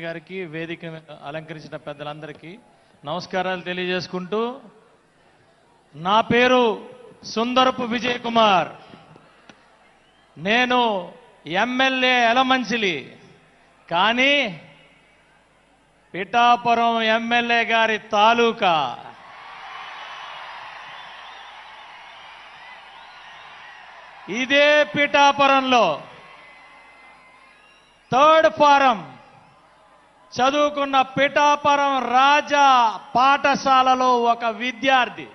గారికి వేదిక అలంకరించిన పెద్దలందరికీ నమస్కారాలు తెలియజేసుకుంటూ, నా పేరు సుందరపు విజయ్ కుమార్. నేను ఎమ్మెల్యే ఎలమంచిలి, కానీ పిఠాపురం ఎమ్మెల్యే గారి తాలూకా. ఇదే పిఠాపురంలో థర్డ్ ఫారం చదువుకున్న పిఠాపురం రాజా పాఠశాలలో ఒక విద్యార్థి,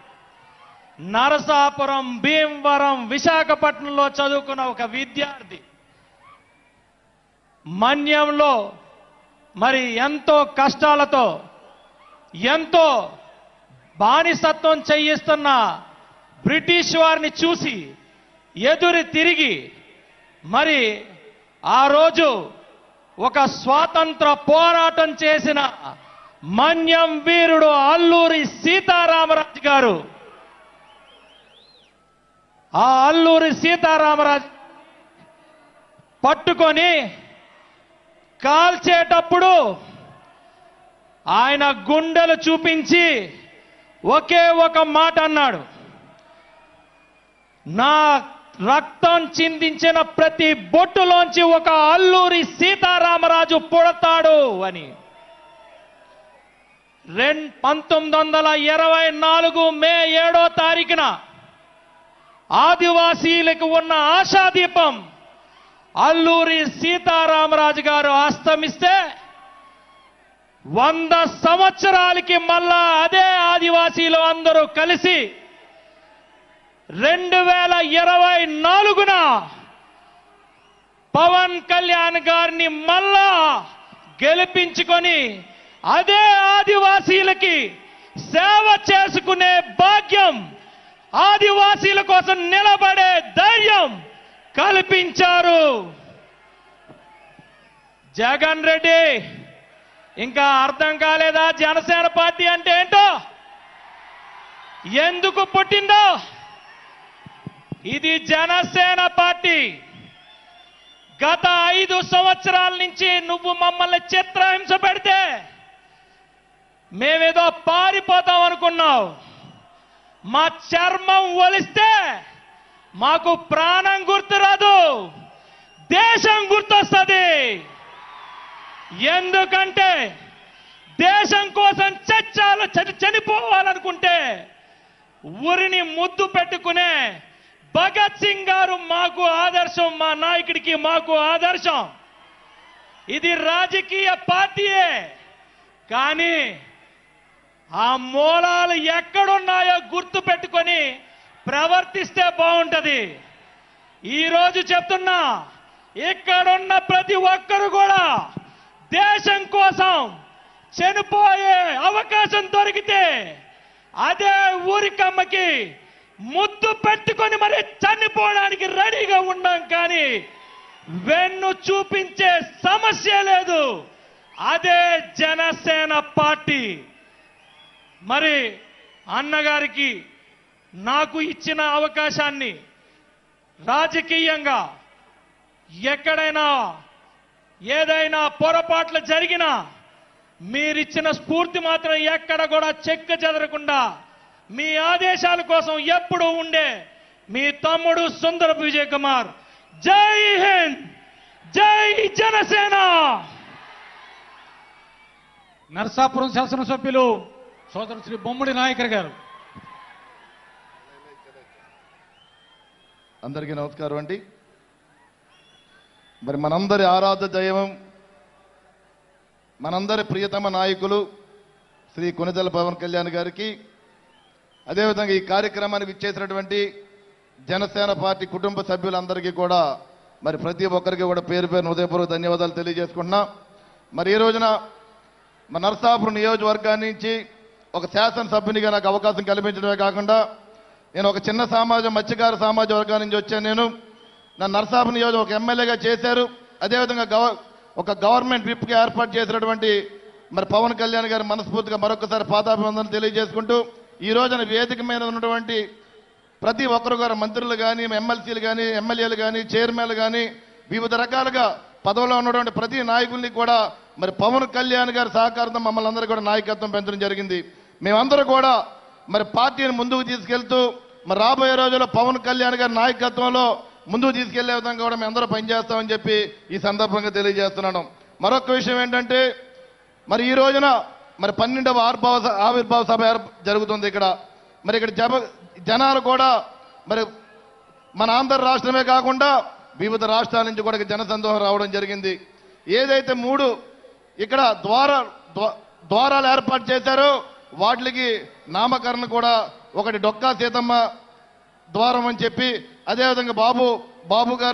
నరసాపురం, భీమవరం, విశాఖపట్నంలో చదువుకున్న ఒక విద్యార్థి మన్యంలో మరి ఎంతో కష్టాలతో ఎంతో బానిసత్వం చేయిస్తున్న బ్రిటిష్ వారిని చూసి ఎదురు తిరిగి మరి ఆ రోజు ఒక స్వాతంత్ర పోరాటం చేసిన మన్యం వీరుడు అల్లూరి సీతారామరాజు గారు. ఆ అల్లూరి సీతారామరాజు పట్టుకొని కాల్చేటప్పుడు ఆయన గుండెలు చూపించి ఒకే ఒక మాట అన్నాడు, నా రక్తం చిందించిన ప్రతి బొట్టులోంచి ఒక అల్లూరి సీతారామరాజు పుడతాడు అని. 1924 మే 7వ తారీఖున ఆదివాసీలకు ఉన్న ఆశాదీపం అల్లూరి సీతారామరాజు గారు అస్తమిస్తే 100 సంవత్సరాలకి మళ్ళా అదే ఆదివాసీలు అందరూ కలిసి 2024న పవన్ కళ్యాణ్ గారిని మళ్ళా గెలిపించుకొని అదే ఆదివాసీలకి సేవ చేసుకునే భాగ్యం, ఆదివాసీల కోసం నిలబడే ధైర్యం కల్పించారు. జగన్ రెడ్డి ఇంకా అర్థం కాలేదా జనసేన పార్టీ అంటే ఏంటో, ఎందుకు పుట్టిందో? ఇది జనసేన పార్టీ. గత 5 సంవత్సరాల నుంచి నువ్వు మమ్మల్ని చిత్రహింస పెడితే మేమేదో పారిపోతాం అనుకున్నావు. మా చర్మం ఒలిస్తే మాకు ప్రాణం గుర్తురాదు, దేశం గుర్తొస్తుంది. ఎందుకంటే దేశం కోసం చనిపోవాలనుకుంటే ఊరిని ముద్దు పెట్టుకునే భగత్ సింగ్ గారు మాకు ఆదర్శం, మా నాయకుడికి మాకు ఆదర్శం. ఇది రాజకీయ పార్టీయే, కానీ ఆ మూలాలు ఎక్కడున్నాయో గుర్తు పెట్టుకొని ప్రవర్తిస్తే బాగుంటది. ఈరోజు చెప్తున్నా, ఇక్కడున్న ప్రతి ఒక్కరు కూడా దేశం కోసం చనిపోయే అవకాశం దొరికితే అదే ఊరికమ్మకి ముద్దు పెట్టుకొని మరి చనిపోవడానికి రెడీగా ఉన్నాం, కానీ వెన్ను చూపించే సమస్య లేదు. అదే జనసేన పార్టీ. మరి అన్నగారికి నాకు ఇచ్చిన అవకాశాన్ని రాజకీయంగా ఎక్కడైనా ఏదైనా పొరపాట్లు జరిగినా మీరిచ్చిన స్ఫూర్తి మాత్రం ఎక్కడ కూడా చెక్కు చెదరకుండా మీ ఆదేశాల కోసం ఎప్పుడూ ఉండే మీ తమ్ముడు సుందరపు విజయ్ కుమార్. జై హింద్, జై జనసేన. నరసాపురం శాసనసభ్యులు సోదరు శ్రీ బొమ్మడి నాయకర్ గారు. అందరికీ నమస్కారం అండి. మరి మనందరి ఆరాధ్య దైవం, మనందరి ప్రియతమ నాయకులు శ్రీ కొణిదెల పవన్ కళ్యాణ్ గారికి, అదేవిధంగా ఈ కార్యక్రమానికి ఇచ్చేసినటువంటి జనసేన పార్టీ కుటుంబ సభ్యులందరికీ కూడా మరి ప్రతి ఒక్కరికి కూడా పేరు పేరు హృదయపూర్వక ధన్యవాదాలు తెలియజేసుకుంటున్నా. మరి ఈ రోజున మన నరసాపురం నియోజకవర్గాన్ని నుంచి ఒక శాసనసభ్యునిగా నాకు అవకాశం కల్పించడమే కాకుండా, నేను ఒక చిన్న మత్స్యకార సమాజ వర్గాల నుంచి వచ్చాను. నేను నా నరసాపురం నియోజకవర్గం ఒక ఎమ్మెల్యేగా చేశారు. అదేవిధంగా ఒక గవర్నమెంట్ విప్గా ఏర్పాటు చేసినటువంటి మరి పవన్ కళ్యాణ్ గారి మనస్ఫూర్తిగా మరొకసారి పాదాభివందనలు తెలియజేసుకుంటూ, ఈ రోజున వేదిక మీద ఉన్నటువంటి ప్రతి ఒక్కరు గారు మంత్రులు కానీ, ఎమ్మెల్సీలు కానీ, ఎమ్మెల్యేలు కానీ, చైర్మన్లు కానీ, వివిధ రకాలుగా పదవిలో ఉన్నటువంటి ప్రతి నాయకుల్ని కూడా మరి పవన్ కళ్యాణ్ గారి సహకారంతో మమ్మల్ని అందరూ కూడా నాయకత్వం పెంచడం జరిగింది. మేమందరూ కూడా మరి పార్టీని ముందుకు తీసుకెళ్తూ మరి రాబోయే రోజుల్లో పవన్ కళ్యాణ్ గారి నాయకత్వంలో ముందుకు తీసుకెళ్లే విధంగా కూడా మేము అందరూ పనిచేస్తామని చెప్పి ఈ సందర్భంగా తెలియజేస్తున్నాను. మరొక విషయం ఏంటంటే మరి ఈ రోజున మరి 12వ ఆవిర్భావ సభ జరుగుతుంది ఇక్కడ. మరి ఇక్కడ జనాలు కూడా మరి మన ఆంధ్ర రాష్ట్రమే కాకుండా వివిధ రాష్ట్రాల నుంచి కూడా జనసందోహం రావడం జరిగింది. ఏదైతే 3 ఇక్కడ ద్వారాలు ఏర్పాటు చేశారో వాటికి నామకరణ కూడా ఒకటి డొక్కా సీతమ్మ ద్వారం అని చెప్పి, అదేవిధంగా బాబు గారు